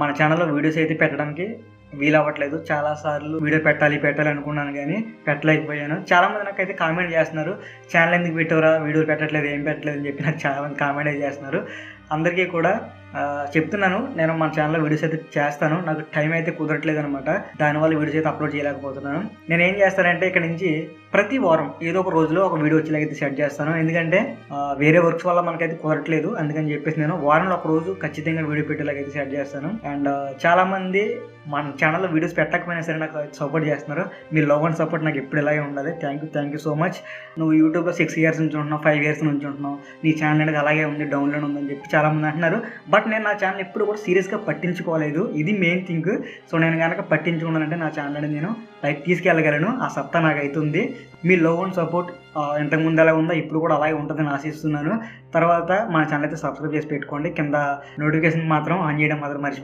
మన ఛానల్‌లో వీడియోస్ అయితే పెట్టడానికి వీలవ్వట్లేదు. చాలా సార్లు వీడియో పెట్టాలి అనుకున్నాను గానీ పెట్టలేకపోయాను. చాలామంది నాకైతే కామెంట్ చేస్తున్నారు. ఛానల్ ఎందుకు పెట్టావురా? వీడియోలు పెట్టట్లేదు, ఏం పెట్టలేదు అని చెప్పి నాకు చాలామంది కామెంట్ అయితే చేస్తున్నారు. అందరికీ కూడా చెప్తున్నాను, నేను మన ఛానల్లో వీడియోస్ అయితే చేస్తాను. నాకు టైం అయితే కుదరట్లేదనమాట. దానివల్ల వీడియోస్ అయితే అప్లోడ్ చేయలేకపోతున్నాను. నేనేం చేస్తానంటే ఇక్కడ నుంచి ప్రతి వారం ఏదో ఒక రోజులో ఒక వీడియో వచ్చేలాగైతే సెట్ చేస్తాను. ఎందుకంటే వేరే వర్క్స్ వల్ల మనకైతే కుదరట్లేదు. అందుకని చెప్పేసి నేను వారంలో ఒక రోజు ఖచ్చితంగా వీడియో పెట్టేలాగైతే సెట్ చేస్తాను. అండ్ చాలామంది మన ఛానల్లో వీడియోస్ పెట్టకపోయినా సరే నాకు సపోర్ట్ చేస్తున్నారు. మీ లవ్ అండ్ సపోర్ట్ నాకు ఎప్పుడు ఇలాగే ఉండాలి. Thank you so much. నువ్వు యూట్యూబ్లో 6 years నుంచి ఉంటున్నావు, 5 years నుంచి ఉంటున్నావు, నీ ఛానల్ అనేది అలాగే ఉంది, డౌన్లోడ్ ఉందని చెప్పి చాలామంది అంటున్నారు. బట్ నేను నా ఛానల్ ఎప్పుడు కూడా సీరియస్గా పట్టించుకోలేదు. ఇది మెయిన్ థింగ్. సో నేను కనుక పట్టించుకున్నానంటే నా ఛానల్ అనేది నేను లైక్ తీసుకెళ్ళగలను. ఆ సత్తా నాకు అవుతుంది. మీ లవ్ అండ్ సపోర్ట్ ఇంతకుముందు ఎలా ఉందో ఇప్పుడు కూడా అలాగే ఉంటుందని ఆశిస్తున్నాను. తర్వాత మన ఛానల్ అయితే సబ్స్క్రైబ్ చేసి పెట్టుకోండి. కింద నోటిఫికేషన్ మాత్రం ఆన్ చేయడం మాత్రం మర్చిపోకండి.